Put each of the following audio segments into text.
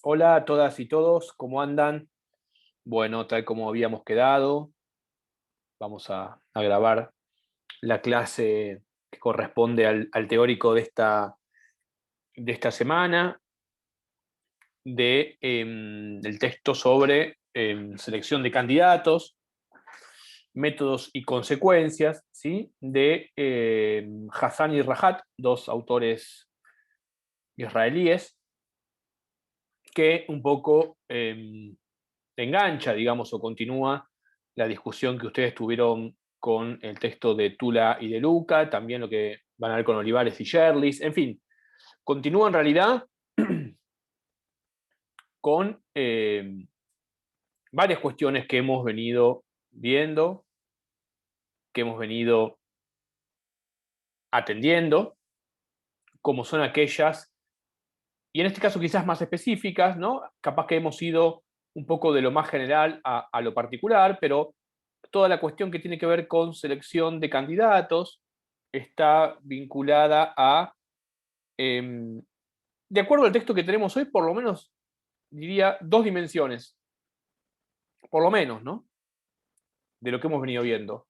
Hola a todas y todos, ¿cómo andan? Bueno, tal como habíamos quedado, vamos a grabar la clase que corresponde al teórico de esta semana, del texto sobre selección de candidatos, métodos y consecuencias, ¿sí? De Hassan y Rahat, dos autores israelíes, que un poco engancha, digamos, o continúa la discusión que ustedes tuvieron con el texto de Tula y de Luca, también lo que van a ver con Olivares y Sherlis, en fin, continúa en realidad con varias cuestiones que hemos venido viendo, que hemos venido atendiendo, como son aquellas, y en este caso quizás más específicas, ¿no? Capaz que hemos ido un poco de lo más general a lo particular, pero toda la cuestión que tiene que ver con selección de candidatos está vinculada a, de acuerdo al texto que tenemos hoy, por lo menos, diría, dos dimensiones, por lo menos, ¿no? De lo que hemos venido viendo.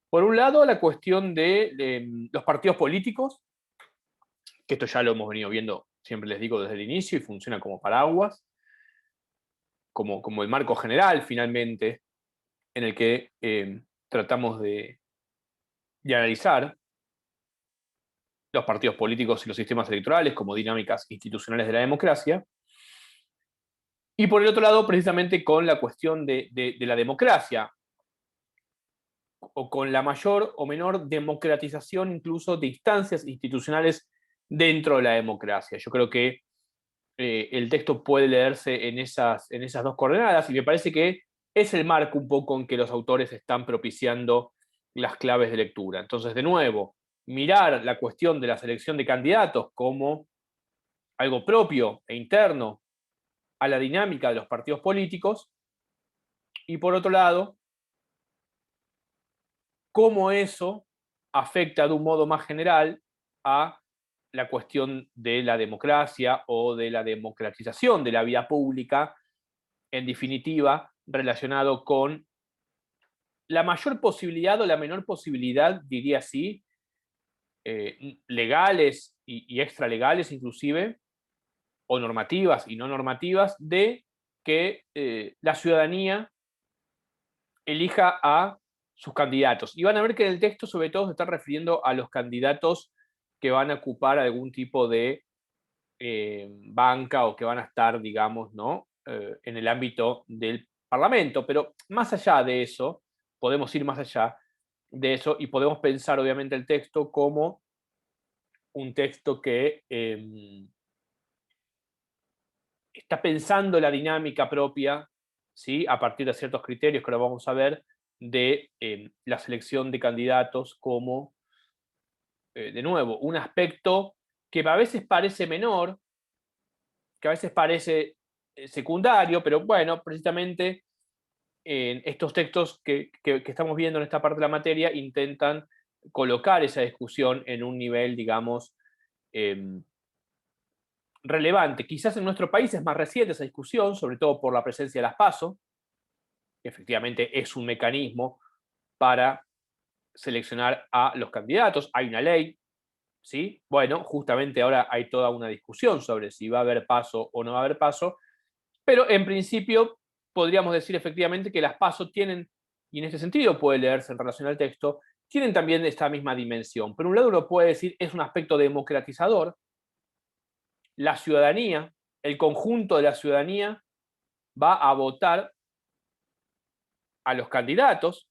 Por un lado, la cuestión de los partidos políticos, que esto ya lo hemos venido viendo, siempre les digo, desde el inicio y funciona como paraguas, como el marco general, finalmente, en el que tratamos de analizar los partidos políticos y los sistemas electorales como dinámicas institucionales de la democracia. Y por el otro lado, precisamente con la cuestión de la democracia, o con la mayor o menor democratización incluso de instancias institucionales dentro de la democracia. Yo creo que el texto puede leerse en esas dos coordenadas y me parece que es el marco un poco en que los autores están propiciando las claves de lectura. Entonces, de nuevo, mirar la cuestión de la selección de candidatos como algo propio e interno a la dinámica de los partidos políticos, y por otro lado, cómo eso afecta de un modo más general a la cuestión de la democracia o de la democratización de la vida pública, en definitiva, relacionado con la mayor posibilidad o la menor posibilidad, diría así, legales y extralegales inclusive, o normativas y no normativas, de que la ciudadanía elija a sus candidatos. Y van a ver que en el texto sobre todo se está refiriendo a los candidatos que van a ocupar algún tipo de banca o que van a estar, digamos, ¿no? En el ámbito del Parlamento. Pero más allá de eso, podemos ir más allá de eso y podemos pensar obviamente el texto como un texto que está pensando la dinámica propia, ¿sí? A partir de ciertos criterios que ahora vamos a ver, de la selección de candidatos como, de nuevo, un aspecto que a veces parece menor, que a veces parece secundario, pero bueno, precisamente en estos textos que estamos viendo en esta parte de la materia intentan colocar esa discusión en un nivel, digamos, eh, relevante. Quizás en nuestro país es más reciente esa discusión, sobre todo por la presencia de las PASO, que efectivamente es un mecanismo para seleccionar a los candidatos. Hay una ley, ¿sí? Bueno, justamente ahora hay toda una discusión sobre si va a haber paso o no va a haber paso, pero en principio podríamos decir efectivamente que las pasos tienen, y en este sentido puede leerse en relación al texto, tienen también esta misma dimensión. Por un lado uno puede decir es un aspecto democratizador, la ciudadanía, el conjunto de la ciudadanía va a votar a los candidatos,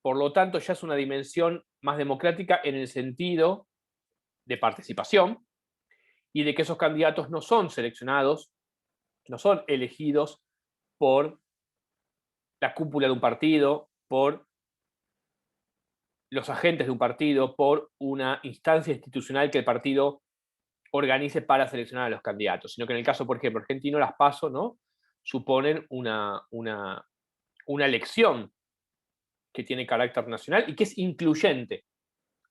por lo tanto ya es una dimensión más democrática en el sentido de participación y de que esos candidatos no son seleccionados, no son elegidos por la cúpula de un partido, por los agentes de un partido, por una instancia institucional que el partido organice para seleccionar a los candidatos, sino que en el caso, por ejemplo, argentino, las PASO, ¿no? Suponen una elección que tiene carácter nacional y que es incluyente,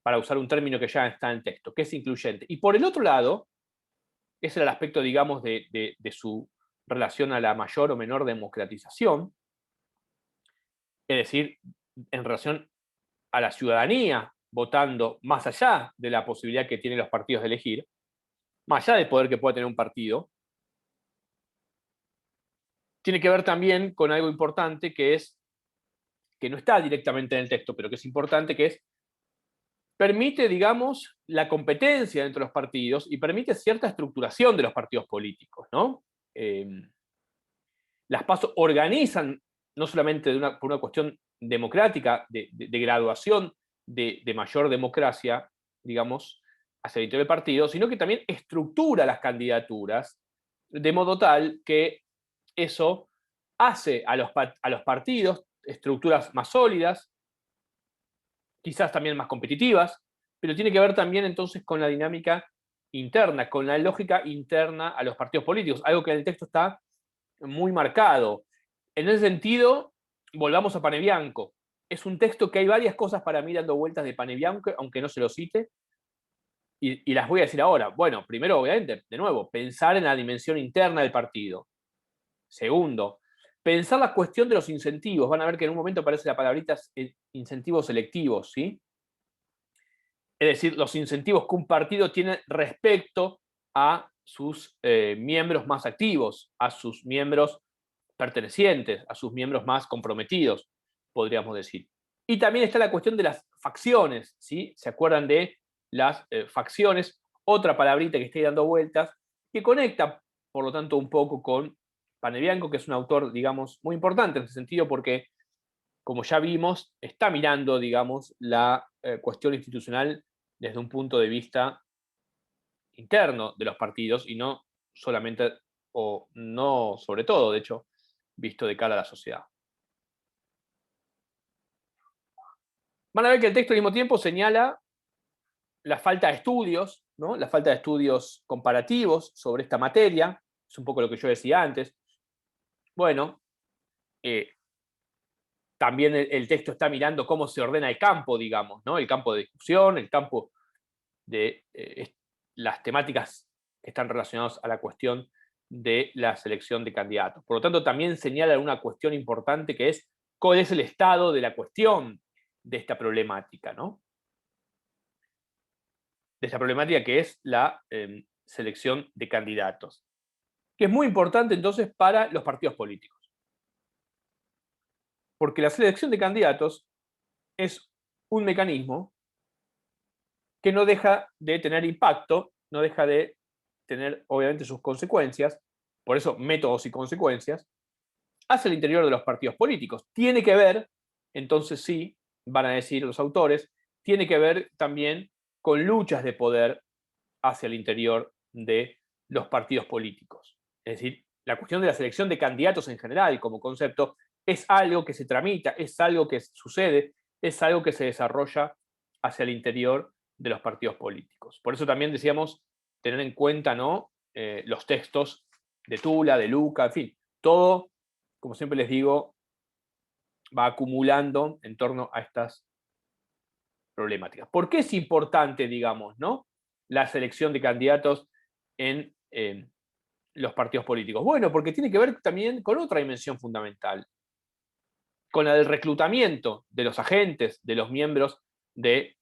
para usar un término que ya está en el texto, que es incluyente. Y por el otro lado, ese era el aspecto, digamos, de su relación a la mayor o menor democratización, es decir, en relación a la ciudadanía votando más allá de la posibilidad que tienen los partidos de elegir, más allá del poder que pueda tener un partido, tiene que ver también con algo importante que es, que no está directamente en el texto, pero que es importante, que es, permite, digamos, la competencia entre los partidos y permite cierta estructuración de los partidos políticos, ¿no? Eh, las PASO organizan, no solamente por una cuestión democrática, de graduación de mayor democracia, digamos, hacia el interior del partido, sino que también estructura las candidaturas de modo tal que eso hace a los partidos estructuras más sólidas, quizás también más competitivas, pero tiene que ver también entonces con la dinámica interna, con la lógica interna a los partidos políticos, algo que en el texto está muy marcado. En ese sentido, volvamos a Panebianco. Es un texto que hay varias cosas para mí dando vueltas de Panebianco, aunque no se lo cite, y las voy a decir ahora. Bueno, primero, obviamente, de nuevo, pensar en la dimensión interna del partido. Segundo, pensar la cuestión de los incentivos. Van a ver que en un momento aparece la palabrita incentivos selectivos, ¿sí? Es decir, los incentivos que un partido tiene respecto a sus miembros más activos, a sus miembros pertenecientes, a sus miembros más comprometidos, podríamos decir. Y también está la cuestión de las facciones, ¿sí? ¿Se acuerdan de las facciones? Otra palabrita que estoy dando vueltas, que conecta, por lo tanto, un poco con Panebianco, que es un autor, digamos, muy importante en ese sentido, porque, como ya vimos, está mirando, digamos, la cuestión institucional desde un punto de vista interno de los partidos y no solamente, o no sobre todo, de hecho, visto de cara a la sociedad. Van a ver que el texto al mismo tiempo señala la falta de estudios, ¿no? La falta de estudios comparativos sobre esta materia, es un poco lo que yo decía antes. Bueno, eh, también el texto está mirando cómo se ordena el campo, digamos, ¿no? El campo de discusión, el campo de las temáticas que están relacionadas a la cuestión de la selección de candidatos. Por lo tanto, también señala una cuestión importante que es cuál es el estado de la cuestión de esta problemática, ¿no? De esta problemática que es la selección de candidatos, que es muy importante entonces para los partidos políticos. Porque la selección de candidatos es un mecanismo que no deja de tener impacto, no deja de tener obviamente sus consecuencias, por eso métodos y consecuencias, hacia el interior de los partidos políticos. Tiene que ver, entonces sí, van a decir los autores, tiene que ver también con luchas de poder hacia el interior de los partidos políticos. Es decir, la cuestión de la selección de candidatos en general como concepto es algo que se tramita, es algo que sucede, es algo que se desarrolla hacia el interior de los partidos políticos. Por eso también decíamos tener en cuenta, ¿no? Los textos de Tula, de Luca, en fin, todo, como siempre les digo, va acumulando en torno a estas problemáticas. ¿Por qué es importante, digamos, ¿no? La selección de candidatos en los partidos políticos? Bueno, porque tiene que ver también con otra dimensión fundamental, con la del reclutamiento de los agentes, de los miembros de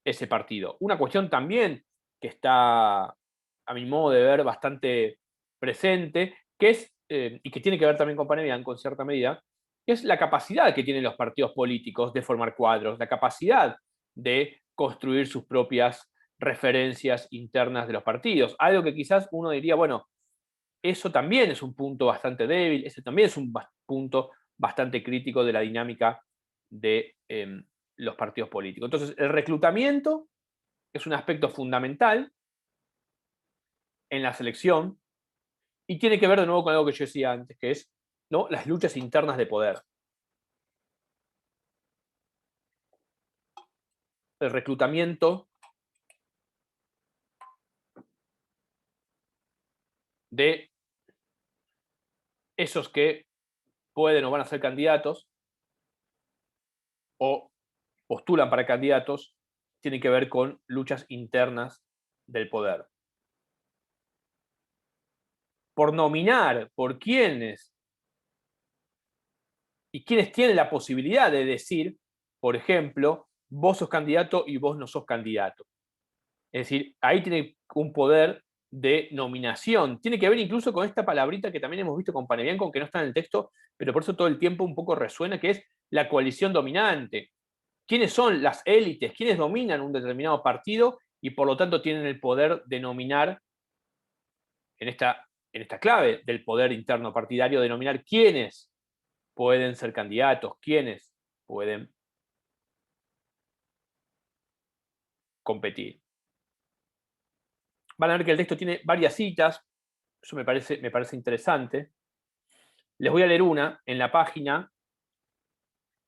ese partido. Una cuestión también que está, a mi modo de ver, bastante presente, que es, y que tiene que ver también con Panebianco en cierta medida, que es la capacidad que tienen los partidos políticos de formar cuadros, la capacidad de construir sus propias referencias internas de los partidos. Algo que quizás uno diría, bueno, eso también es un punto bastante débil, ese también es un punto bastante crítico de la dinámica de los partidos políticos. Entonces, el reclutamiento es un aspecto fundamental en la selección y tiene que ver de nuevo con algo que yo decía antes, que es, ¿no?, las luchas internas de poder. El reclutamiento de esos que pueden o van a ser candidatos o postulan para candidatos, tiene que ver con luchas internas del poder. por nominar, por quiénes, y quienes tienen la posibilidad de decir, por ejemplo, vos sos candidato y vos no sos candidato. Es decir, ahí tiene un poder de nominación. Tiene que ver incluso con esta palabrita que también hemos visto con Panebianco, que no está en el texto, pero por eso todo el tiempo un poco resuena, que es la coalición dominante. ¿Quiénes son las élites? ¿Quiénes dominan un determinado partido y por lo tanto tienen el poder de nominar, en esta clave del poder interno partidario, de nominar quiénes pueden ser candidatos, quiénes pueden competir? Van a ver que el texto tiene varias citas, eso me parece interesante. Les voy a leer una en la página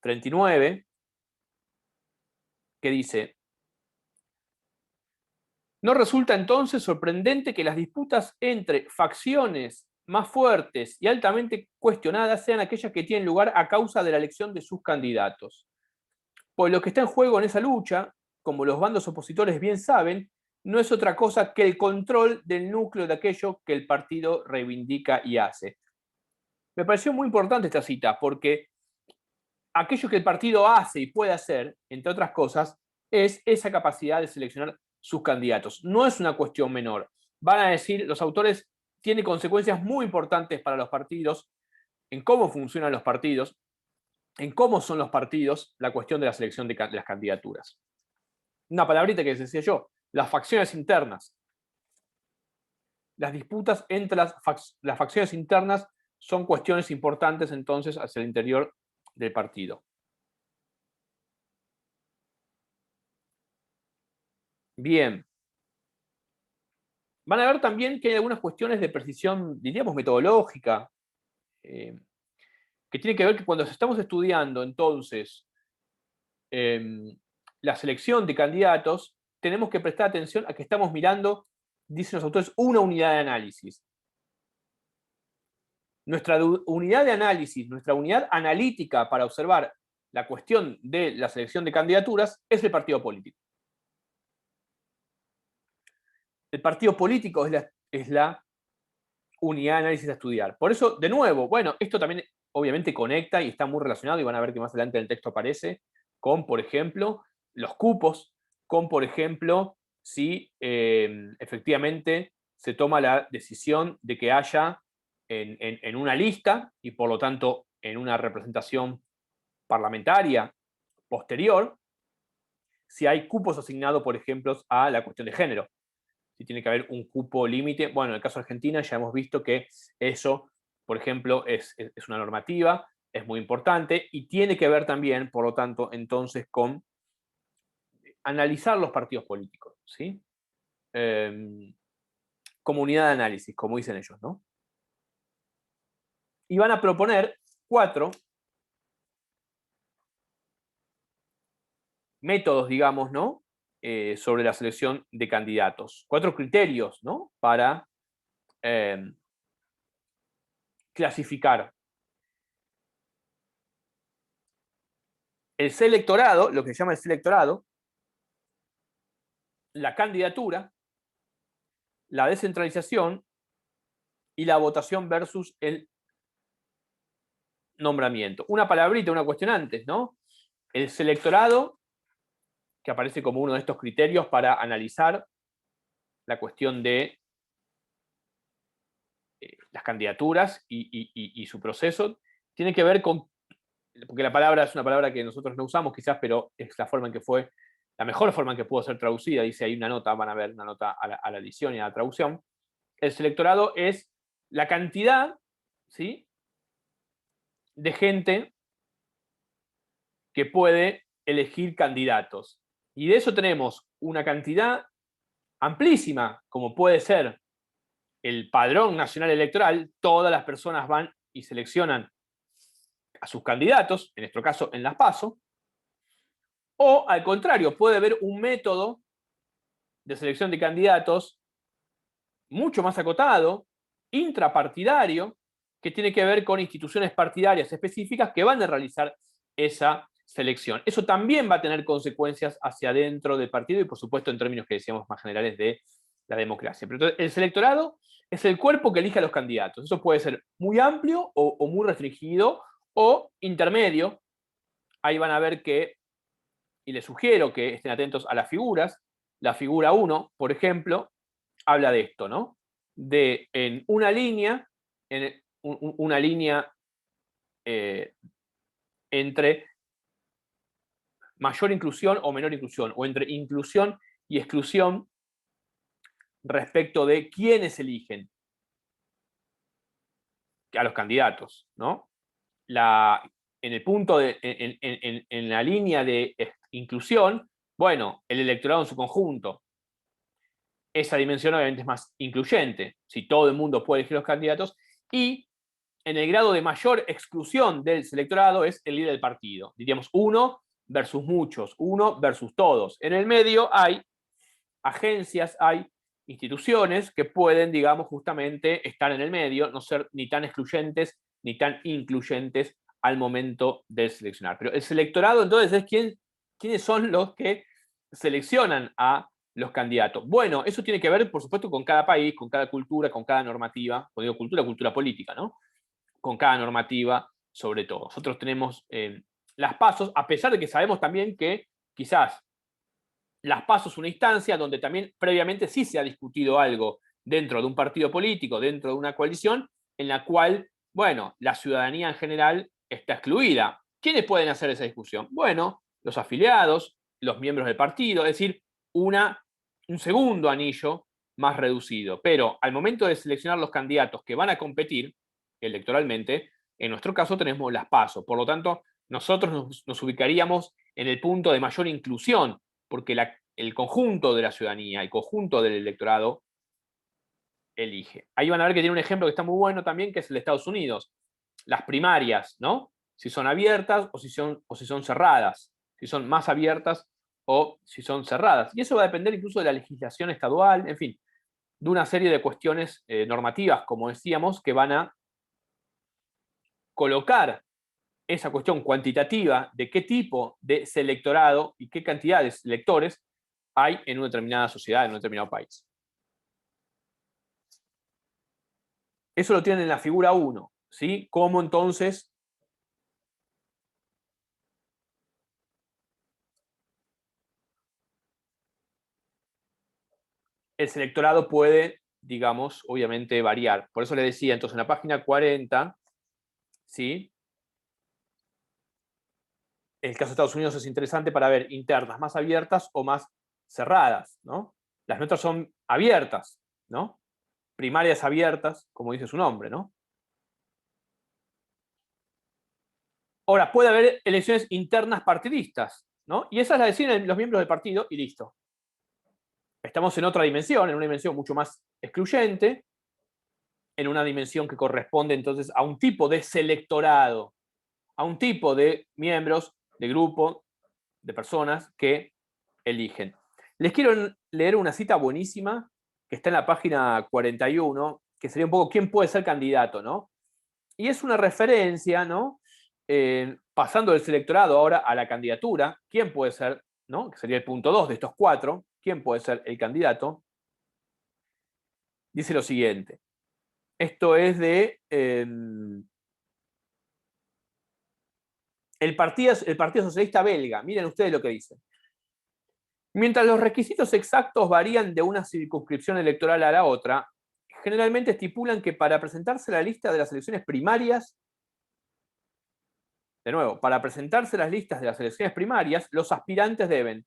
39, que dice: no resulta entonces sorprendente que las disputas entre facciones más fuertes y altamente cuestionadas sean aquellas que tienen lugar a causa de la elección de sus candidatos. Pues lo que está en juego en esa lucha, como los bandos opositores bien saben, no es otra cosa que el control del núcleo de aquello que el partido reivindica y hace. Me pareció muy importante esta cita, porque aquello que el partido hace y puede hacer, entre otras cosas, es esa capacidad de seleccionar sus candidatos. No es una cuestión menor. Van a decir, los autores, tiene consecuencias muy importantes para los partidos, en cómo funcionan los partidos, en cómo son los partidos, la cuestión de la selección de las candidaturas. Una palabrita que les decía yo, las facciones internas. Las disputas entre las facciones internas son cuestiones importantes entonces hacia el interior del partido. Bien. Van a ver también que hay algunas cuestiones de precisión, diríamos, metodológica, que tiene que ver que cuando estamos estudiando entonces la selección de candidatos, tenemos que prestar atención a que estamos mirando, dicen los autores, una unidad de análisis. Nuestra unidad de análisis, nuestra unidad analítica para observar la cuestión de la selección de candidaturas es el partido político. El partido político es la unidad de análisis a estudiar. Por eso, de nuevo, bueno, esto también obviamente conecta y está muy relacionado, y van a ver que más adelante en el texto aparece, con, por ejemplo, los cupos, con, por ejemplo, si efectivamente se toma la decisión de que haya en una lista, y por lo tanto en una representación parlamentaria posterior, si hay cupos asignados, por ejemplo, a la cuestión de género. Si tiene que haber un cupo límite. Bueno, en el caso de Argentina ya hemos visto que eso, por ejemplo, es una normativa, es muy importante, y tiene que ver también, por lo tanto, entonces con analizar los partidos políticos, ¿sí? Como unidad de análisis, como dicen ellos, ¿no? Y van a proponer 4 métodos, digamos, ¿no? Sobre la selección de candidatos. 4 criterios, ¿no? Para clasificar el selectorado, lo que se llama el selectorado, la candidatura, la descentralización y la votación versus el nombramiento. Una palabrita, una cuestión antes, ¿no? El selectorado, que aparece como uno de estos criterios para analizar la cuestión de las candidaturas y su proceso, tiene que ver con, porque la palabra es una palabra que nosotros no usamos quizás, pero es la forma en que fue, la mejor forma en que pudo ser traducida, dice ahí una nota, van a ver una nota a la edición y a la traducción. El selectorado es la cantidad, ¿sí?, de gente que puede elegir candidatos. Y de eso tenemos una cantidad amplísima, como puede ser el Padrón Nacional Electoral. Todas las personas van y seleccionan a sus candidatos, en nuestro caso en las PASO, o al contrario, puede haber un método de selección de candidatos mucho más acotado, intrapartidario, que tiene que ver con instituciones partidarias específicas que van a realizar esa selección. Eso también va a tener consecuencias hacia adentro del partido y, por supuesto, en términos que decíamos más generales de la democracia. Pero entonces, el selectorado es el cuerpo que elige a los candidatos. Eso puede ser muy amplio o muy restringido o intermedio. Ahí van a ver que, y les sugiero que estén atentos a las figuras. La figura 1, por ejemplo, habla de esto, ¿no? De en una línea entre mayor inclusión o menor inclusión, o entre inclusión y exclusión respecto de quiénes eligen a los candidatos, ¿no? En el punto en la línea de inclusión, bueno, el electorado en su conjunto. Esa dimensión obviamente es más incluyente, si todo el mundo puede elegir los candidatos, y en el grado de mayor exclusión del electorado es el líder del partido. Diríamos uno versus muchos, uno versus todos. En el medio hay agencias, hay instituciones que pueden, digamos, justamente estar en el medio, no ser ni tan excluyentes ni tan incluyentes al momento de seleccionar. Pero el selectorado entonces es quiénes son los que seleccionan a los candidatos. Bueno, eso tiene que ver, por supuesto, con cada país, con cada cultura, con cada normativa, cuando digo cultura, cultura política, ¿no? Con cada normativa, sobre todo. Nosotros tenemos las pasos, a pesar de que sabemos también que quizás las PASO es una instancia donde también previamente sí se ha discutido algo dentro de un partido político, dentro de una coalición, en la cual, bueno, la ciudadanía en general está excluida. ¿Quiénes pueden hacer esa discusión? Bueno, los afiliados, los miembros del partido, es decir, un segundo anillo más reducido. Pero al momento de seleccionar los candidatos que van a competir electoralmente, en nuestro caso tenemos las PASO. Por lo tanto, nosotros nos ubicaríamos en el punto de mayor inclusión, porque el conjunto de la ciudadanía, el conjunto del electorado elige. Ahí van a ver que tiene un ejemplo que está muy bueno también, que es el de Estados Unidos. Las primarias, ¿no? Si son abiertas o si son cerradas. Si son más abiertas o si son cerradas. Y eso va a depender incluso de la legislación estadual, en fin, de una serie de cuestiones normativas, como decíamos, que van a colocar esa cuestión cuantitativa de qué tipo de electorado y qué cantidad de electores hay en una determinada sociedad, en un determinado país. Eso lo tienen en la figura 1, ¿sí? ¿Cómo entonces el electorado puede, digamos, obviamente variar? Por eso le decía, entonces en la página 40, ¿sí? El caso de Estados Unidos es interesante para ver internas más abiertas o más cerradas, ¿no? Las nuestras son abiertas, ¿no? Primarias abiertas, como dice su nombre, ¿no? Ahora, puede haber elecciones internas partidistas, ¿no? Y esas las deciden los miembros del partido y listo. Estamos en otra dimensión, en una dimensión mucho más excluyente, en una dimensión que corresponde entonces a un tipo de selectorado, a un tipo de miembros, de grupo, de personas que eligen. Les quiero leer una cita buenísima que está en la página 41, que sería un poco quién puede ser candidato, ¿no? Y es una referencia, ¿no? Pasando del selectorado ahora a la candidatura, ¿quién puede ser, ¿no? Que sería el punto 2 de estos 4, ¿quién puede ser el candidato? Dice lo siguiente. Esto es de el Partido Socialista Belga. Miren ustedes lo que dice. Mientras los requisitos exactos varían de una circunscripción electoral a la otra, generalmente estipulan que para presentarse a la lista de las elecciones primarias, de nuevo, para presentarse las listas de las elecciones primarias, los aspirantes deben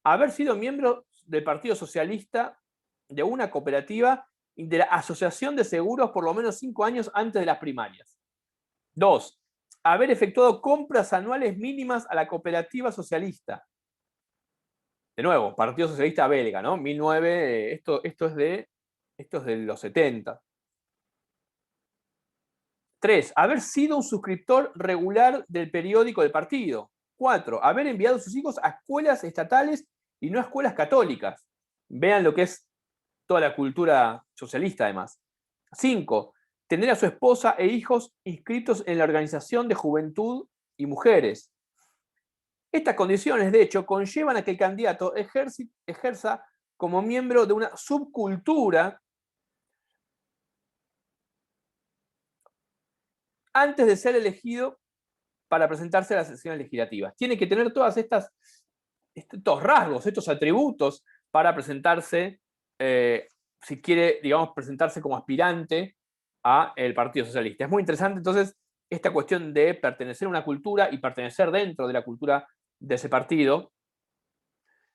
haber sido miembros del Partido Socialista, de una cooperativa y de la Asociación de Seguros por lo menos 5 años antes de las primarias. 2. Haber efectuado compras anuales mínimas a la cooperativa socialista. De nuevo, Partido Socialista Belga, ¿no? 19, esto es de los 70. 3. Haber sido un suscriptor regular del periódico del partido. 4. Haber enviado a sus hijos a escuelas estatales y no a escuelas católicas. Vean lo que es toda la cultura socialista, además. 5. Tener a su esposa e hijos inscritos en la Organización de Juventud y Mujeres. Estas condiciones, de hecho, conllevan a que el candidato ejerza como miembro de una subcultura antes de ser elegido para presentarse a las sesiones legislativas. Tiene que tener todas estos rasgos, estos atributos para presentarse, si quiere, digamos, presentarse como aspirante al Partido Socialista. Es muy interesante, entonces, esta cuestión de pertenecer a una cultura y pertenecer dentro de la cultura de ese partido,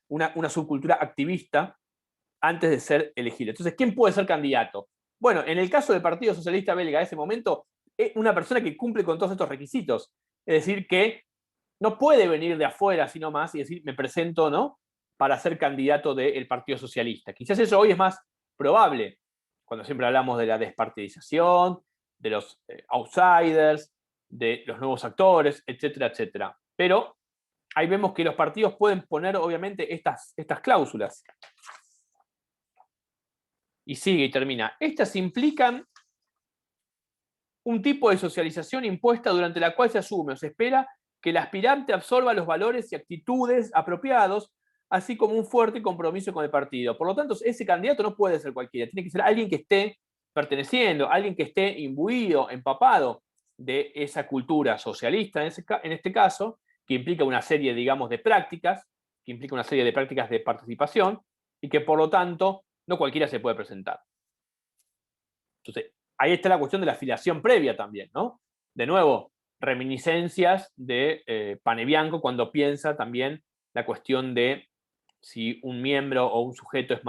una subcultura activista, antes de ser elegido. Entonces, ¿quién puede ser candidato? Bueno, en el caso del Partido Socialista Belga, en ese momento, es una persona que cumple con todos estos requisitos. Es decir, que no puede venir de afuera, sino más, y decir, me presento, ¿no?, para ser candidato del Partido Socialista. Quizás eso hoy es más probable, cuando siempre hablamos de la despartidización, de los outsiders, de los nuevos actores, etcétera, etcétera. Pero ahí vemos que los partidos pueden poner, obviamente, estas cláusulas. Y sigue y termina. Estas implican un tipo de socialización impuesta durante la cual se asume o se espera que el aspirante absorba los valores y actitudes apropiados, así como un fuerte compromiso con el partido. Por lo tanto, ese candidato no puede ser cualquiera, tiene que ser alguien que esté perteneciendo, alguien que esté imbuido, empapado de esa cultura socialista, en este caso, que implica una serie, digamos, de prácticas, que implica una serie de prácticas de participación, y que por lo tanto no cualquiera se puede presentar. Entonces, ahí está la cuestión de la afiliación previa también, ¿no? De nuevo, reminiscencias de Panebianco cuando piensa también la cuestión de si un miembro o un sujeto es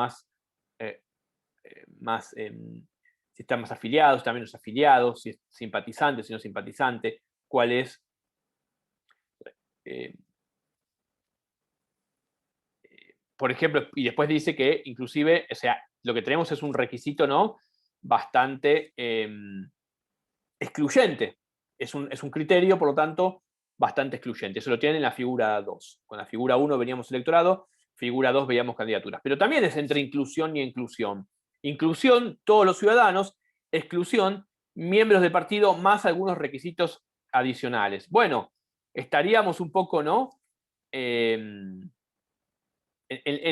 si está más afiliado, si está menos afiliado, si es simpatizante, si no es simpatizante, cuál es eh, por ejemplo, y después dice que inclusive, o sea, lo que tenemos es un requisito, ¿no?, bastante excluyente. Es un criterio, por lo tanto, bastante excluyente. Eso lo tiene en la figura 2. Con la figura 1 veníamos electorado, figura 2 veíamos candidaturas. Pero también es entre inclusión y inclusión. Inclusión, todos los ciudadanos. Exclusión, miembros del partido, más algunos requisitos adicionales. Bueno, estaríamos un poco, ¿no?, en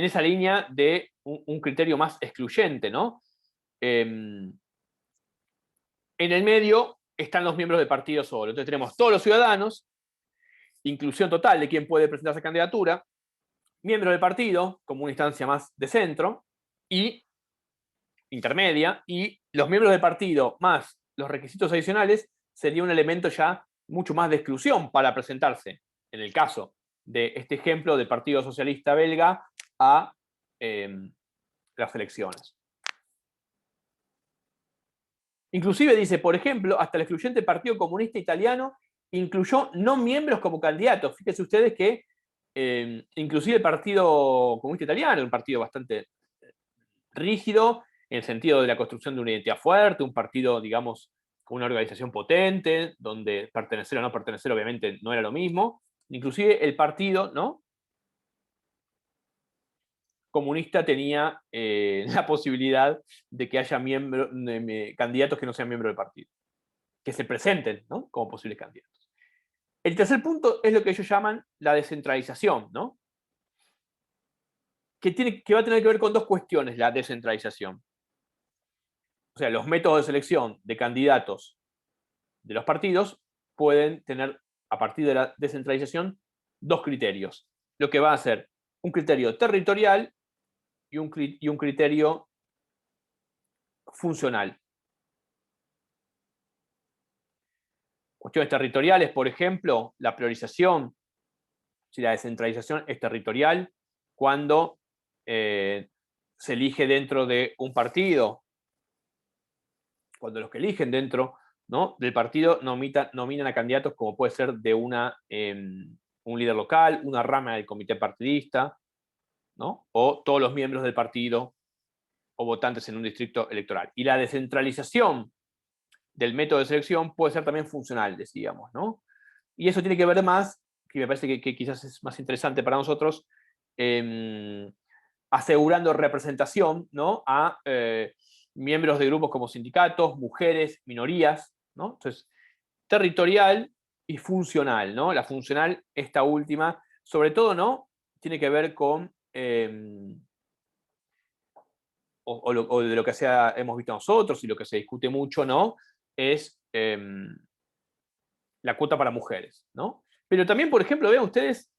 esa línea de un criterio más excluyente, ¿no? En el medio están los miembros del partido solo. Entonces tenemos todos los ciudadanos, inclusión total de quién puede presentarse a candidatura, miembros del partido, como una instancia más de centro, y intermedia, y los miembros del partido más los requisitos adicionales sería un elemento ya mucho más de exclusión para presentarse, en el caso de este ejemplo del Partido Socialista Belga, a las elecciones. Inclusive dice, por ejemplo, hasta el excluyente Partido Comunista Italiano incluyó no miembros como candidatos. Fíjense ustedes que inclusive el Partido Comunista Italiano, un partido bastante rígido, en el sentido de la construcción de una identidad fuerte, un partido, digamos, con una organización potente, donde pertenecer o no pertenecer obviamente no era lo mismo. Inclusive el partido, ¿no?, comunista tenía la posibilidad de que haya candidatos que no sean miembros del partido, que se presenten, ¿no?, como posibles candidatos. El tercer punto es lo que ellos llaman la descentralización, ¿no?, que va a tener que ver con dos cuestiones, la descentralización. O sea, los métodos de selección de candidatos de los partidos pueden tener, a partir de la descentralización, dos criterios. Lo que va a ser un criterio territorial y un criterio funcional. Cuestiones territoriales, por ejemplo, la priorización, si la descentralización es territorial, cuando se elige dentro de un partido, cuando los que eligen dentro, ¿no?, del partido nominan a candidatos como puede ser de un líder local, una rama del comité partidista, ¿no?, o todos los miembros del partido o votantes en un distrito electoral. Y la descentralización del método de selección puede ser también funcional, decíamos, ¿no? Y eso tiene que ver más, que me parece que quizás es más interesante para nosotros, asegurando representación, ¿no?, a miembros de grupos como sindicatos, mujeres, minorías, ¿no? Entonces, territorial y funcional, ¿no? La funcional, esta última, sobre todo, ¿no?, tiene que ver con o de lo que hemos visto nosotros y lo que se discute mucho, ¿no? Es la cuota para mujeres, ¿no? Pero también, por ejemplo, vean ustedes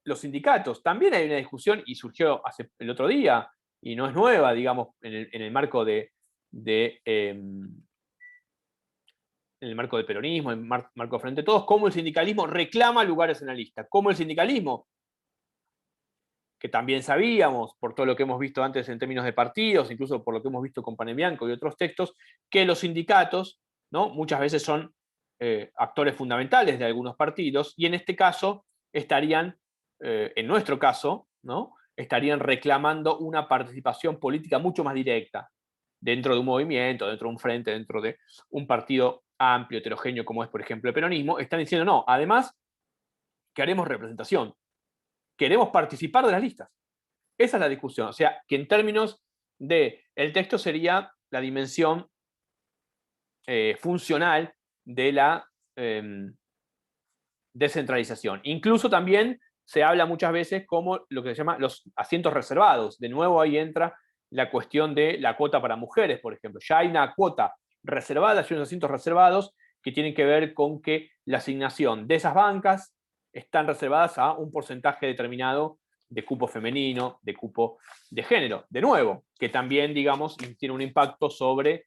los sindicatos. También hay una discusión, y surgió el otro día, y no es nueva, digamos, en el marco en el marco del peronismo, en el marco de Frente a Todos, cómo el sindicalismo reclama lugares en la lista, cómo el sindicalismo, que también sabíamos, por todo lo que hemos visto antes en términos de partidos, incluso por lo que hemos visto con Pan en Bianco y otros textos, que los sindicatos, ¿no? Muchas veces son actores fundamentales de algunos partidos, y en este caso estarían, en nuestro caso, ¿no? Estarían reclamando una participación política mucho más directa dentro de un movimiento, dentro de un frente, dentro de un partido amplio, heterogéneo, como es, por ejemplo, el peronismo. Están diciendo, no, además, que haremos representación, queremos participar de las listas. Esa es la discusión. O sea, que en términos del texto sería la dimensión funcional de la descentralización. Incluso también se habla muchas veces como lo que se llama los asientos reservados. De nuevo ahí entra la cuestión de la cuota para mujeres, por ejemplo. Ya hay una cuota reservada, hay unos asientos reservados que tienen que ver con que la asignación de esas bancas están reservadas a un porcentaje determinado de cupo femenino, de cupo de género. De nuevo, que también, digamos, tiene un impacto sobre,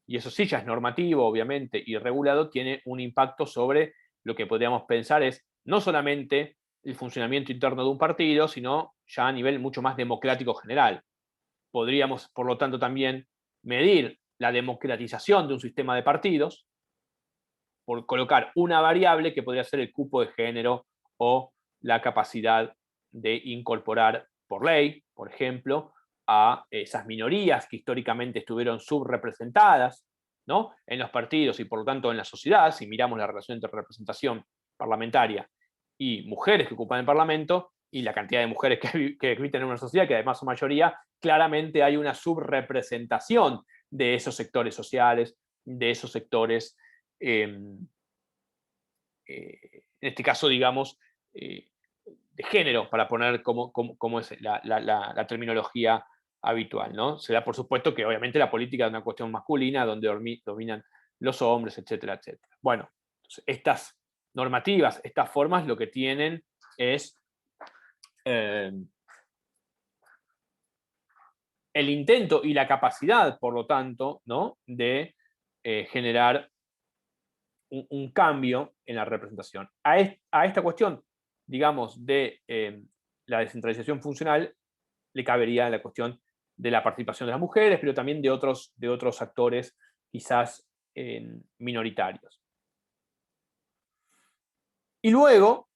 y eso sí ya es normativo, obviamente, y regulado, tiene un impacto sobre lo que podríamos pensar es no solamente el funcionamiento interno de un partido, sino ya a nivel mucho más democrático general. Podríamos, por lo tanto, también medir la democratización de un sistema de partidos por colocar una variable que podría ser el cupo de género o la capacidad de incorporar por ley, por ejemplo, a esas minorías que históricamente estuvieron subrepresentadas, ¿no? En los partidos y por lo tanto en la sociedad. Si miramos la relación entre representación parlamentaria y mujeres que ocupan el Parlamento y la cantidad de mujeres que existen en una sociedad, que además son mayoría, claramente hay una subrepresentación de esos sectores sociales, de esos sectores en este caso, digamos, de género, para poner cómo es la terminología habitual, ¿no? Se da por supuesto que obviamente la política es una cuestión masculina, donde dominan los hombres, etcétera, etcétera. Bueno, estas normativas, estas formas, lo que tienen es el intento y la capacidad, por lo tanto, ¿no? De generar un cambio en la representación. A esta cuestión, digamos, de la descentralización funcional, le cabería la cuestión de la participación de las mujeres, pero también de otros actores quizás minoritarios. Y luego,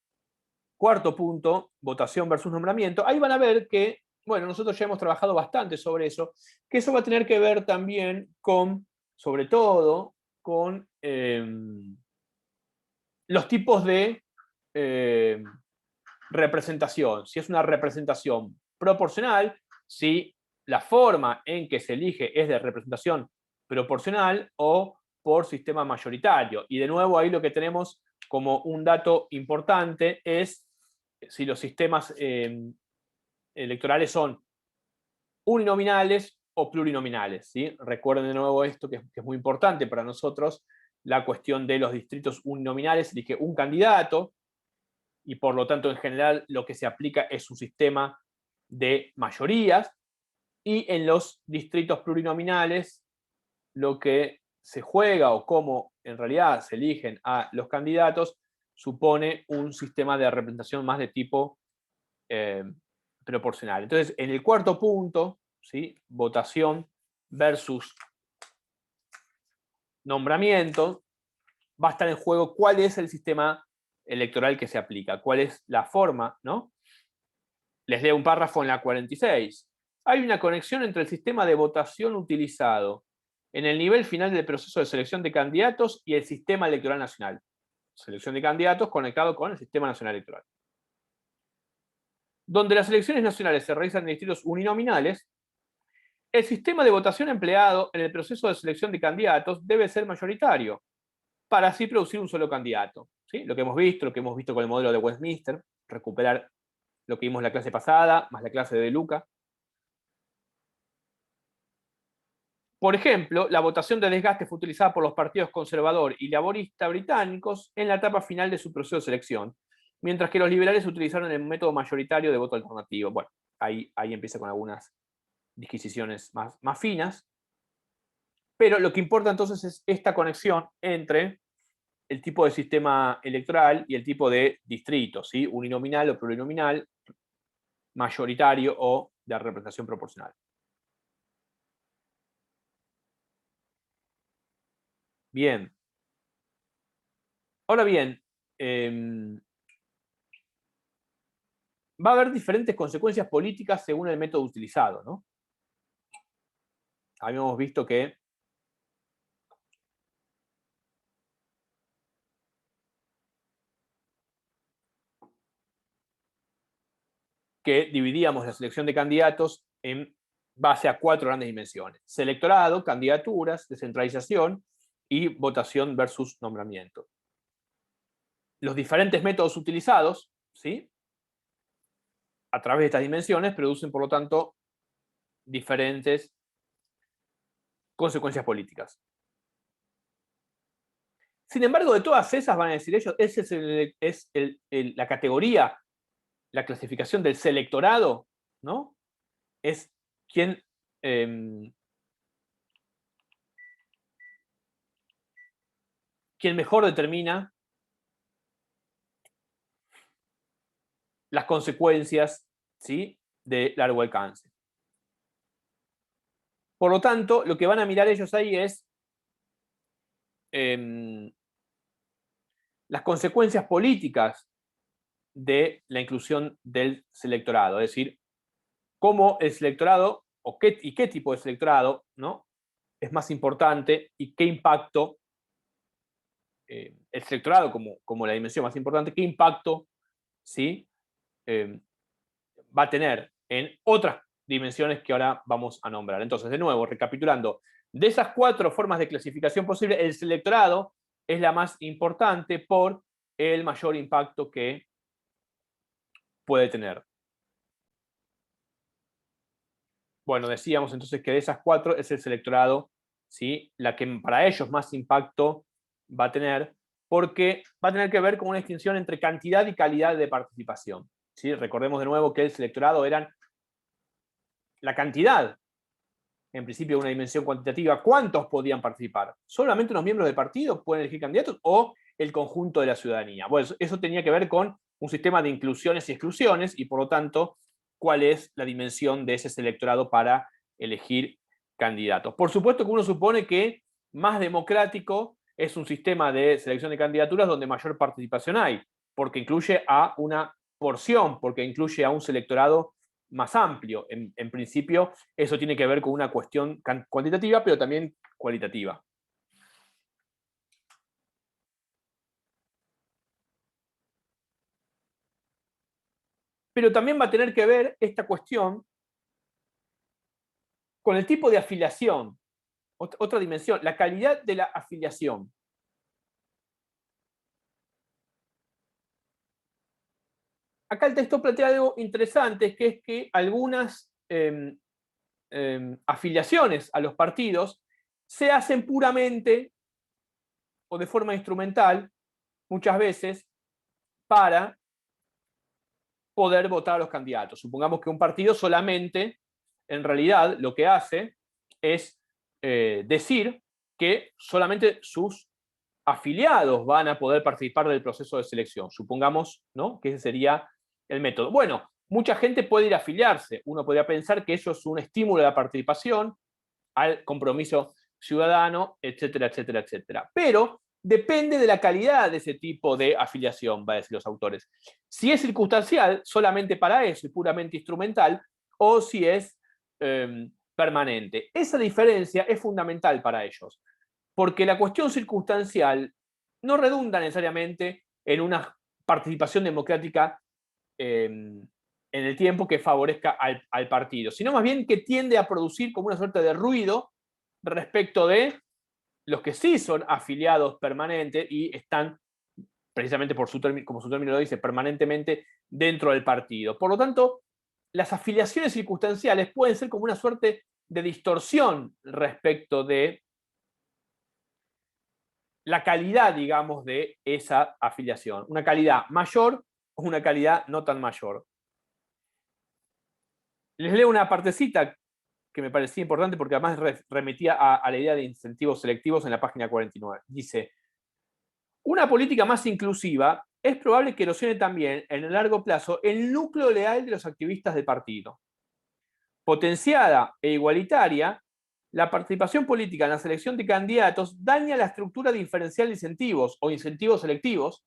cuarto punto, votación versus nombramiento. Ahí van a ver que, bueno, nosotros ya hemos trabajado bastante sobre eso, que eso va a tener que ver también con, sobre todo, con los tipos de representación. Si es una representación proporcional, si la forma en que se elige es de representación proporcional o por sistema mayoritario. Y de nuevo ahí lo que tenemos como un dato importante es si los sistemas electorales son uninominales o plurinominales, ¿sí? Recuerden de nuevo esto que es muy importante para nosotros, la cuestión de los distritos uninominales, elige un candidato, y por lo tanto en general lo que se aplica es un sistema de mayorías, y en los distritos plurinominales lo que se juega o cómo en realidad se eligen a los candidatos supone un sistema de representación más de tipo proporcional. Entonces, en el cuarto punto, ¿sí? Votación versus nombramiento, va a estar en juego cuál es el sistema electoral que se aplica, cuál es la forma, ¿no? Les leo un párrafo en la 46. Hay una conexión entre el sistema de votación utilizado en el nivel final del proceso de selección de candidatos y el sistema electoral nacional. Selección de candidatos conectado con el sistema nacional electoral. Donde las elecciones nacionales se realizan en distritos uninominales, el sistema de votación empleado en el proceso de selección de candidatos debe ser mayoritario, para así producir un solo candidato. ¿Sí? Lo que hemos visto con el modelo de Westminster, recuperar lo que vimos la clase pasada, más la clase de De Luca. Por ejemplo, la votación de desgaste fue utilizada por los partidos conservador y laborista británicos en la etapa final de su proceso de selección, mientras que los liberales utilizaron el método mayoritario de voto alternativo. Bueno, ahí empieza con algunas disquisiciones más finas. Pero lo que importa entonces es esta conexión entre el tipo de sistema electoral y el tipo de distrito, ¿sí? Uninominal o plurinominal, mayoritario o de representación proporcional. Bien. Ahora bien, va a haber diferentes consecuencias políticas según el método utilizado, ¿no? Habíamos visto que dividíamos la selección de candidatos en base a 4 grandes dimensiones: selectorado, candidaturas, descentralización y votación versus nombramiento. Los diferentes métodos utilizados, ¿sí?, a través de estas dimensiones producen, por lo tanto, diferentes consecuencias políticas. Sin embargo, de todas esas, van a decir ellos, esa es la categoría, la clasificación del selectorado, ¿no? Es quien mejor determina las consecuencias, ¿sí?, de largo alcance. Por lo tanto, lo que van a mirar ellos ahí es las consecuencias políticas de la inclusión del selectorado, es decir, cómo el selectorado y qué tipo de selectorado, ¿no?, es más importante y qué impacto el selectorado como la dimensión más importante, qué impacto, ¿sí?, va a tener en otras dimensiones que ahora vamos a nombrar. Entonces, de nuevo, recapitulando, de esas 4 formas de clasificación posible, el selectorado es la más importante por el mayor impacto que puede tener. Bueno, decíamos entonces que de esas 4 es el selectorado, ¿sí?, la que para ellos más impacto va a tener, porque va a tener que ver con una distinción entre cantidad y calidad de participación, ¿sí? Recordemos de nuevo que el selectorado eran la cantidad, en principio una dimensión cuantitativa, ¿cuántos podían participar? ¿Solamente unos miembros del partido pueden elegir candidatos o el conjunto de la ciudadanía? Bueno, eso tenía que ver con un sistema de inclusiones y exclusiones y por lo tanto, cuál es la dimensión de ese selectorado para elegir candidatos. Por supuesto que uno supone que más democrático es un sistema de selección de candidaturas donde mayor participación hay, porque incluye a una porción, porque incluye a un selectorado más amplio. En principio, eso tiene que ver con una cuestión cuantitativa, pero también cualitativa. Pero también va a tener que ver esta cuestión con el tipo de afiliación. Otra dimensión, la calidad de la afiliación. Acá el texto plantea algo interesante, que es que algunas afiliaciones a los partidos se hacen puramente o de forma instrumental, muchas veces, para poder votar a los candidatos. Supongamos que un partido solamente, en realidad, lo que hace es decir que solamente sus afiliados van a poder participar del proceso de selección. Supongamos, ¿no?, que ese sería el método. Bueno, mucha gente puede ir a afiliarse. Uno podría pensar que eso es un estímulo de la participación, al compromiso ciudadano, etcétera, etcétera, etcétera. Pero depende de la calidad de ese tipo de afiliación, va a decir los autores. Si es circunstancial, solamente para eso y puramente instrumental, o si es permanente. Esa diferencia es fundamental para ellos, porque la cuestión circunstancial no redunda necesariamente en una participación democrática en el tiempo que favorezca al partido, sino más bien que tiende a producir como una suerte de ruido respecto de los que sí son afiliados permanentes y están, precisamente por como su término lo dice, permanentemente dentro del partido. Por lo tanto, las afiliaciones circunstanciales pueden ser como una suerte de distorsión respecto de la calidad, digamos, de esa afiliación. Una calidad mayor o una calidad no tan mayor. Les leo una partecita que me parecía importante porque además remetía a la idea de incentivos selectivos en la página 49. Dice, una política más inclusiva es probable que erosione también en el largo plazo el núcleo leal de los activistas del partido. Potenciada e igualitaria, la participación política en la selección de candidatos daña la estructura diferencial de incentivos o incentivos selectivos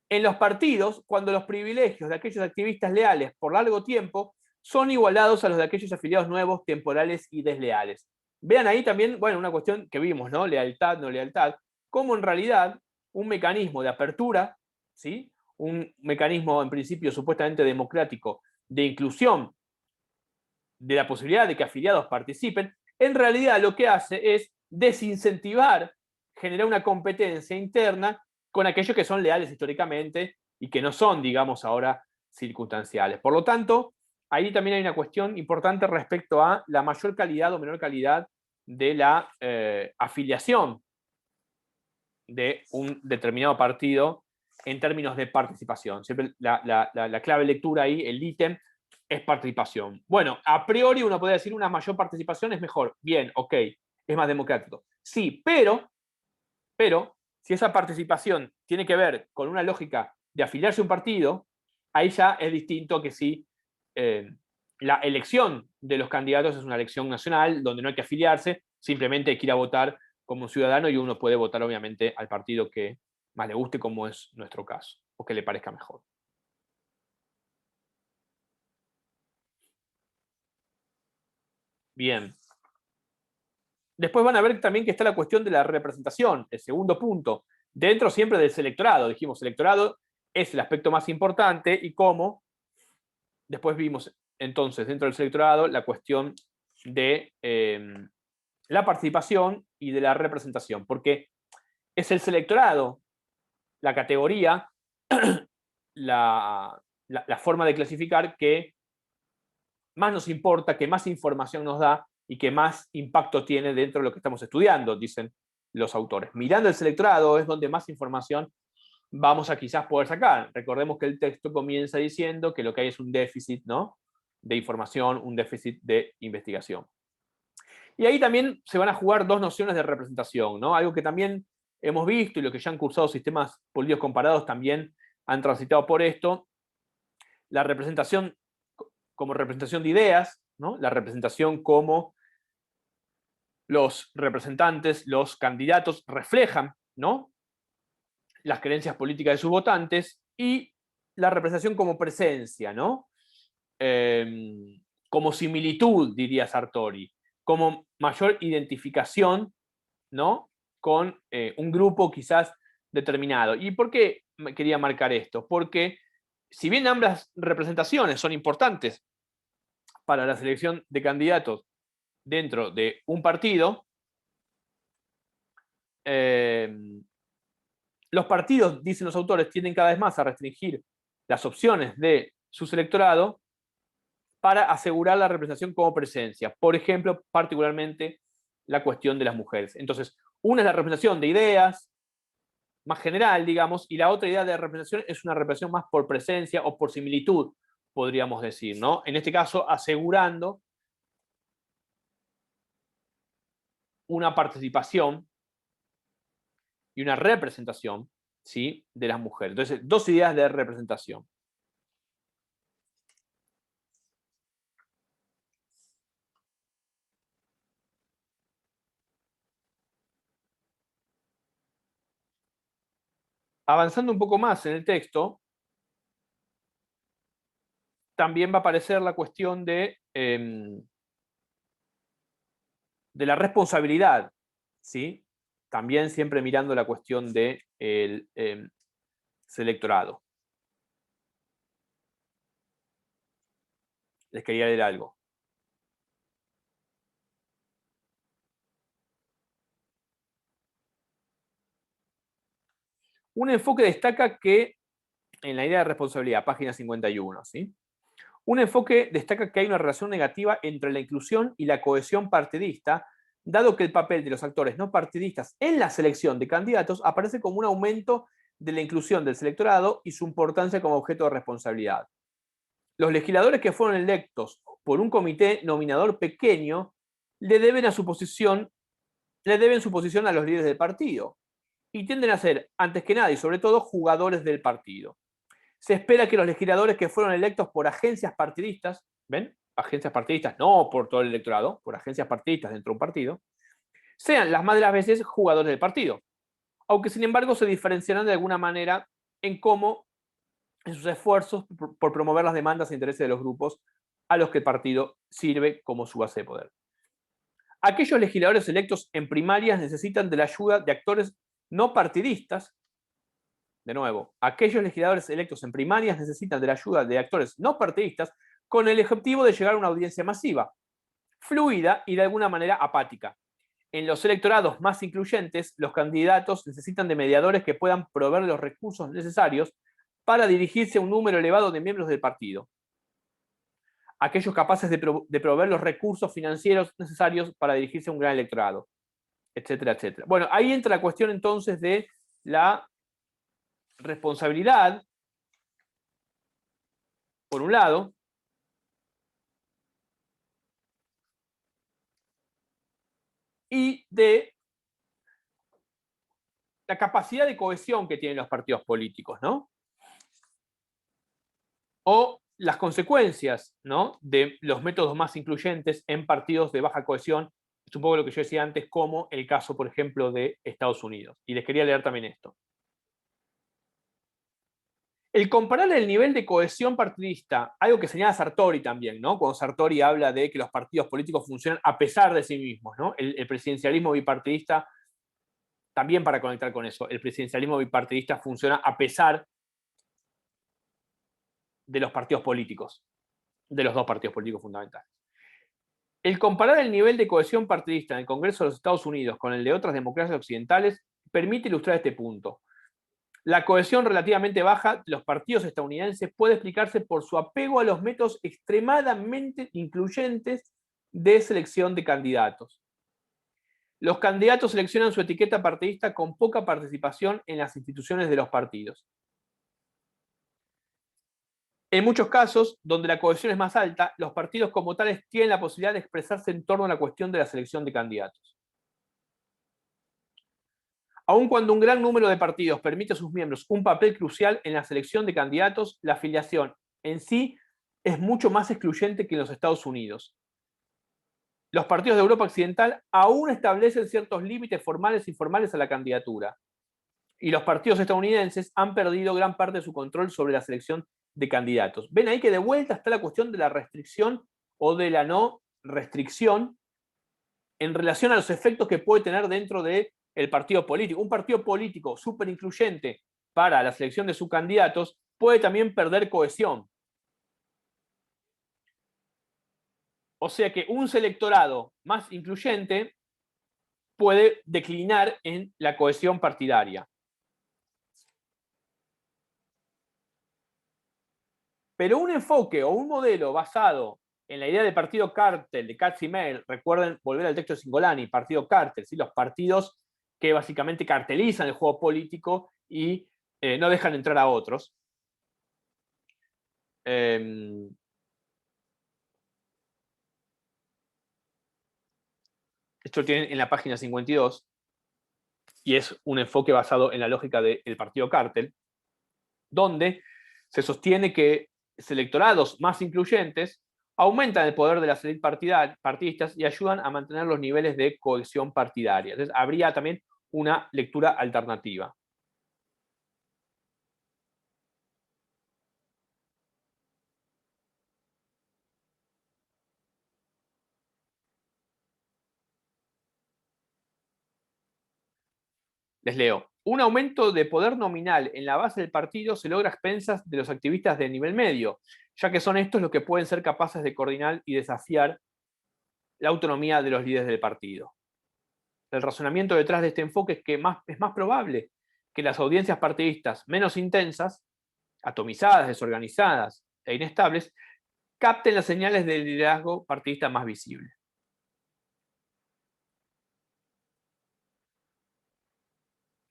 en los partidos cuando los privilegios de aquellos activistas leales por largo tiempo son igualados a los de aquellos afiliados nuevos, temporales y desleales. Vean ahí también, bueno, una cuestión que vimos, ¿no? Lealtad, no lealtad, cómo en realidad un mecanismo de apertura, ¿sí? Un mecanismo en principio supuestamente democrático de inclusión de la posibilidad de que afiliados participen, en realidad lo que hace es desincentivar, generar una competencia interna con aquellos que son leales históricamente y que no son, digamos, ahora circunstanciales. Por lo tanto, ahí también hay una cuestión importante respecto a la mayor calidad o menor calidad de la afiliación de un determinado partido en términos de participación. Siempre la clave de lectura ahí, el ítem, es participación. Bueno, a priori uno puede decir una mayor participación es mejor. Bien, ok, es más democrático. Sí, pero si esa participación tiene que ver con una lógica de afiliarse a un partido, ahí ya es distinto que si la elección de los candidatos es una elección nacional donde no hay que afiliarse, simplemente hay que ir a votar como un ciudadano y uno puede votar obviamente al partido que más le guste, como es nuestro caso, o que le parezca mejor. Bien. Después van a ver también que está la cuestión de la representación, el segundo punto, dentro siempre del electorado. Dijimos, el electorado es el aspecto más importante y cómo. Después vimos entonces dentro del electorado la cuestión de la participación y de la representación, porque es el electorado la categoría, la forma de clasificar que más nos importa, que más información nos da y que más impacto tiene dentro de lo que estamos estudiando, dicen los autores. Mirando el electorado es donde más información vamos a quizás poder sacar. Recordemos que el texto comienza diciendo que lo que hay es un déficit, ¿no?, de información, un déficit de investigación. Y ahí también se van a jugar dos nociones de representación, ¿no? Algo que también hemos visto y lo que ya han cursado sistemas políticos comparados también han transitado por esto, la representación como representación de ideas, ¿no? La representación como los representantes, los candidatos reflejan, ¿no?, las creencias políticas de sus votantes, y la representación como presencia, ¿no? Como similitud, diría Sartori, como mayor identificación, ¿no?, con un grupo quizás determinado. ¿Y por qué quería marcar esto? Porque si bien ambas representaciones son importantes para la selección de candidatos dentro de un partido, los partidos, dicen los autores, tienden cada vez más a restringir las opciones de su electorado para asegurar la representación como presencia. Por ejemplo, particularmente la cuestión de las mujeres. Entonces, una es la representación de ideas, más general, digamos, y la otra idea de representación es una representación más por presencia o por similitud, podríamos decir, ¿no? En este caso, asegurando una participación y una representación, ¿sí?, de las mujeres. Entonces, dos ideas de representación. Avanzando un poco más en el texto, también va a aparecer la cuestión de la responsabilidad, ¿sí? También siempre mirando la cuestión del electorado. Les quería leer algo. Un enfoque destaca que, en la idea de responsabilidad, página 51, ¿sí?, Un enfoque destaca que hay una relación negativa entre la inclusión y la cohesión partidista, dado que el papel de los actores no partidistas en la selección de candidatos aparece como un aumento de la inclusión del selectorado y su importancia como objeto de responsabilidad. Los legisladores que fueron electos por un comité nominador pequeño le deben su posición a los líderes del partido y tienden a ser, antes que nada y sobre todo, jugadores del partido. Se espera que los legisladores que fueron electos por agencias partidistas, ¿ven? Agencias partidistas, no por todo el electorado, por agencias partidistas dentro de un partido, sean las más de las veces jugadores del partido, aunque sin embargo se diferenciarán de alguna manera en cómo, en sus esfuerzos por promover las demandas e intereses de los grupos a los que el partido sirve como su base de poder. Aquellos legisladores electos en primarias necesitan de la ayuda de actores no partidistas. De nuevo, aquellos legisladores electos en primarias necesitan de la ayuda de actores no partidistas con el objetivo de llegar a una audiencia masiva, fluida y de alguna manera apática. En los electorados más incluyentes, los candidatos necesitan de mediadores que puedan proveer los recursos necesarios para dirigirse a un número elevado de miembros del partido. Aquellos capaces de proveer los recursos financieros necesarios para dirigirse a un gran electorado, etcétera, etcétera. Bueno, ahí entra la cuestión entonces de la responsabilidad, por un lado, y de la capacidad de cohesión que tienen los partidos políticos, ¿no? O las consecuencias, ¿no?, de los métodos más incluyentes en partidos de baja cohesión. Es un poco lo que yo decía antes, como el caso, por ejemplo, de Estados Unidos. Y les quería leer también esto. El comparar el nivel de cohesión partidista, algo que señala Sartori también, ¿no? Cuando Sartori habla de que los partidos políticos funcionan a pesar de sí mismos, ¿no? El presidencialismo bipartidista, también para conectar con eso, el presidencialismo bipartidista funciona a pesar de los partidos políticos, de los dos partidos políticos fundamentales. El comparar el nivel de cohesión partidista en el Congreso de los Estados Unidos con el de otras democracias occidentales permite ilustrar este punto. La cohesión relativamente baja de los partidos estadounidenses puede explicarse por su apego a los métodos extremadamente incluyentes de selección de candidatos. Los candidatos seleccionan su etiqueta partidista con poca participación en las instituciones de los partidos. En muchos casos, donde la cohesión es más alta, los partidos como tales tienen la posibilidad de expresarse en torno a la cuestión de la selección de candidatos. Aun cuando un gran número de partidos permite a sus miembros un papel crucial en la selección de candidatos, la afiliación en sí es mucho más excluyente que en los Estados Unidos. Los partidos de Europa Occidental aún establecen ciertos límites formales e informales a la candidatura. Y los partidos estadounidenses han perdido gran parte de su control sobre la selección de candidatos. Ven ahí que de vuelta está la cuestión de la restricción o de la no restricción en relación a los efectos que puede tener dentro del partido político. Un partido político súper incluyente para la selección de sus candidatos puede también perder cohesión. O sea que un selectorado más incluyente puede declinar en la cohesión partidaria. Pero un enfoque o un modelo basado en la idea del partido cártel, de Katz-Meyer, recuerden volver al texto de Cingolani, partido cártel, ¿sí? Los partidos que básicamente cartelizan el juego político y no dejan entrar a otros. Esto lo tienen en la página 52, y es un enfoque basado en la lógica del partido cártel, donde se sostiene que electorados más incluyentes aumentan el poder de las élites partidistas y ayudan a mantener los niveles de cohesión partidaria. Entonces, habría también una lectura alternativa. Les leo. Un aumento de poder nominal en la base del partido se logra a expensas de los activistas de nivel medio, ya que son estos los que pueden ser capaces de coordinar y desafiar la autonomía de los líderes del partido. El razonamiento detrás de este enfoque es que es más probable que las audiencias partidistas menos intensas, atomizadas, desorganizadas e inestables, capten las señales del liderazgo partidista más visible.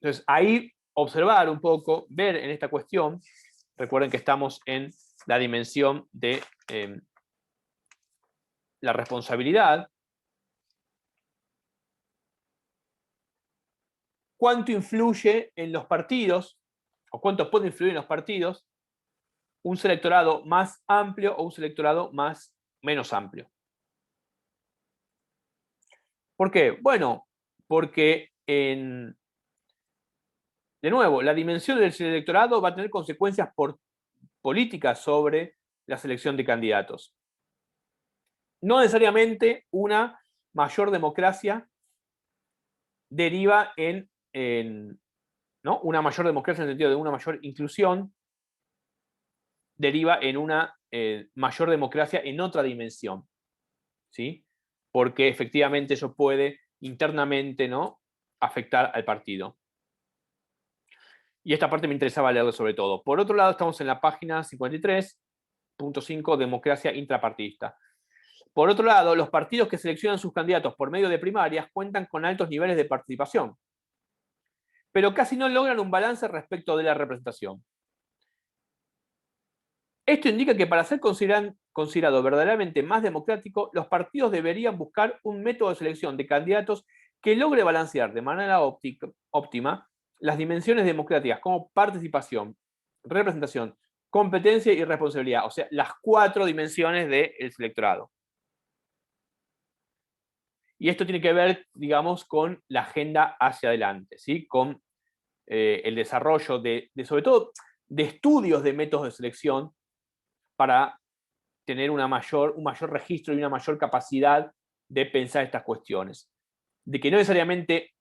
Entonces, ahí observar un poco, ver en esta cuestión, recuerden que estamos en la dimensión de la responsabilidad, cuánto influye en los partidos, o cuánto puede influir en los partidos, un selectorado más amplio o un selectorado menos amplio. ¿Por qué? Bueno, porque de nuevo, la dimensión del electorado va a tener consecuencias políticas sobre la selección de candidatos. No necesariamente una mayor democracia deriva ¿no? Una mayor democracia en el sentido de una mayor inclusión deriva en una mayor democracia en otra dimensión, ¿sí? Porque efectivamente eso puede internamente, ¿no?, afectar al partido. Y esta parte me interesaba leerlo sobre todo. Por otro lado, estamos en la página 53.5, democracia intrapartidista. Por otro lado, los partidos que seleccionan sus candidatos por medio de primarias cuentan con altos niveles de participación, pero casi no logran un balance respecto de la representación. Esto indica que para ser considerado verdaderamente más democrático, los partidos deberían buscar un método de selección de candidatos que logre balancear de manera óptima las dimensiones democráticas como participación, representación, competencia y responsabilidad, o sea, las 4 dimensiones del electorado. Y esto tiene que ver, digamos, con la agenda hacia adelante, ¿sí? Con el desarrollo sobre todo, de estudios de métodos de selección para tener un mayor registro y una mayor capacidad de pensar estas cuestiones. De que no necesariamente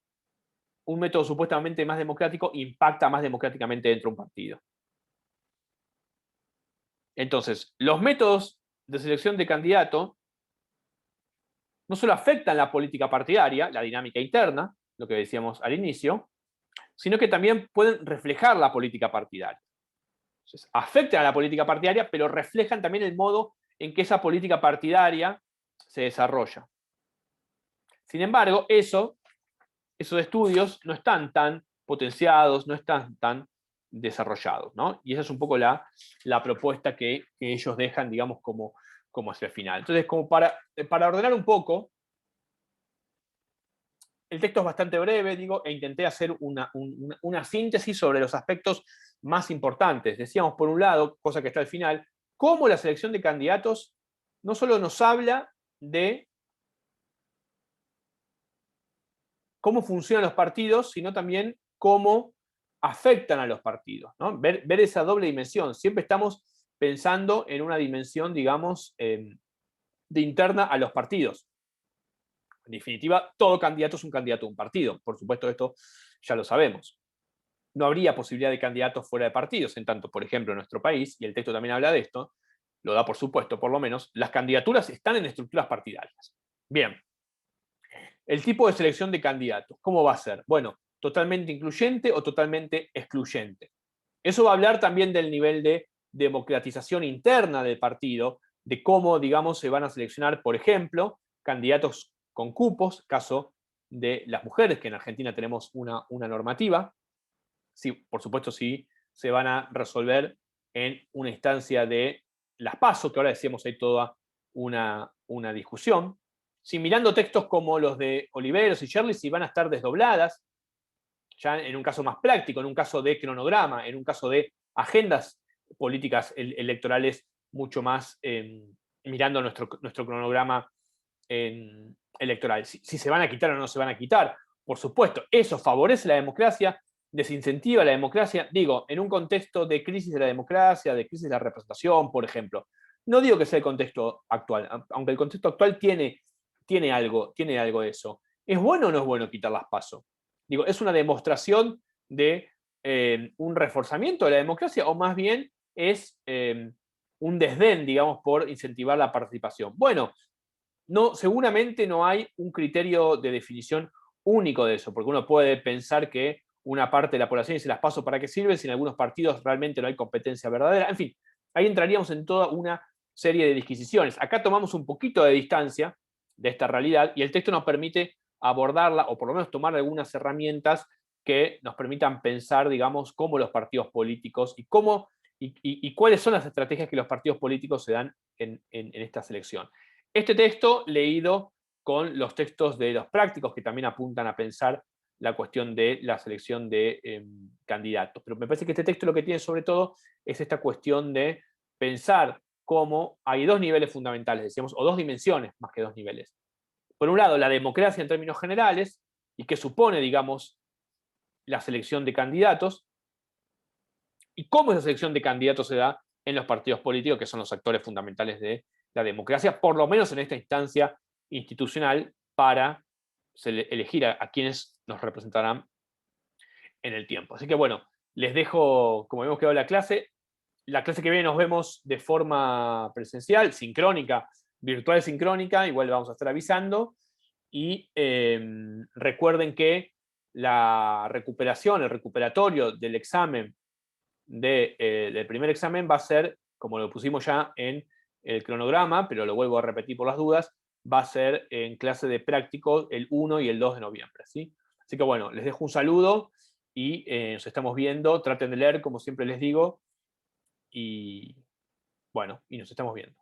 un método supuestamente más democrático impacta más democráticamente dentro de un partido. Entonces, los métodos de selección de candidato no solo afectan la política partidaria, la dinámica interna, lo que decíamos al inicio, sino que también pueden reflejar la política partidaria. Entonces, afectan a la política partidaria, pero reflejan también el modo en que esa política partidaria se desarrolla. Sin embargo, esos estudios no están tan potenciados, no están tan desarrollados, ¿no? Y esa es un poco la propuesta que ellos dejan, digamos, como hacia el final. Entonces, como para ordenar un poco, el texto es bastante breve, digo, e intenté hacer una síntesis sobre los aspectos más importantes. Decíamos, por un lado, cosa que está al final, cómo la selección de candidatos no solo nos habla de cómo funcionan los partidos, sino también cómo afectan a los partidos, ¿no? Ver esa doble dimensión. Siempre estamos pensando en una dimensión, digamos, de interna a los partidos. En definitiva, todo candidato es un candidato a un partido. Por supuesto, esto ya lo sabemos. No habría posibilidad de candidatos fuera de partidos, en tanto, por ejemplo, en nuestro país, y el texto también habla de esto, lo da por supuesto, por lo menos, las candidaturas están en estructuras partidarias. Bien. El tipo de selección de candidatos, ¿cómo va a ser? Bueno, totalmente incluyente o totalmente excluyente. Eso va a hablar también del nivel de democratización interna del partido, de cómo, digamos, se van a seleccionar, por ejemplo, candidatos con cupos, caso de las mujeres, que en Argentina tenemos una normativa. Sí, por supuesto, sí se van a resolver en una instancia de las PASO, que ahora decíamos hay toda una discusión. Si mirando textos como los de Oliveros y Shirley, si van a estar desdobladas, ya en un caso más práctico, en un caso de cronograma, en un caso de agendas políticas electorales mucho más mirando nuestro cronograma electoral. Si se van a quitar o no se van a quitar, por supuesto, eso favorece la democracia, desincentiva la democracia, digo, en un contexto de crisis de la democracia, de crisis de la representación, por ejemplo. No digo que sea el contexto actual, aunque el contexto actual tiene algo de eso. ¿Es bueno o no es bueno quitar las PASO? Digo, ¿es una demostración de un reforzamiento de la democracia o más bien es un desdén, digamos, por incentivar la participación? Bueno, seguramente no hay un criterio de definición único de eso, porque uno puede pensar que una parte de la población dice las PASO para qué sirven si en algunos partidos realmente no hay competencia verdadera. En fin, ahí entraríamos en toda una serie de disquisiciones. Acá tomamos un poquito de distancia de esta realidad y el texto nos permite abordarla, o por lo menos tomar algunas herramientas que nos permitan pensar, digamos, cómo los partidos políticos y cuáles son las estrategias que los partidos políticos se dan en esta selección. Este texto leído con los textos de los prácticos que también apuntan a pensar la cuestión de la selección de candidatos. Pero me parece que este texto lo que tiene sobre todo es esta cuestión de pensar cómo hay dos niveles fundamentales, decíamos, o dos dimensiones más que dos niveles. Por un lado, la democracia en términos generales, y que supone, digamos, la selección de candidatos, y cómo esa selección de candidatos se da en los partidos políticos, que son los actores fundamentales de la democracia, por lo menos en esta instancia institucional, para elegir a quienes nos representarán en el tiempo. Así que bueno, les dejo, como hemos quedado la clase que viene nos vemos de forma presencial, sincrónica, virtual sincrónica, igual vamos a estar avisando. Y recuerden que la recuperación, el recuperatorio del examen, del primer examen va a ser, como lo pusimos ya en el cronograma, pero lo vuelvo a repetir por las dudas, va a ser en clase de práctico el 1 y el 2 de noviembre. ¿Sí? Así que bueno, les dejo un saludo y nos estamos viendo. Traten de leer, como siempre les digo, y bueno, y nos estamos viendo.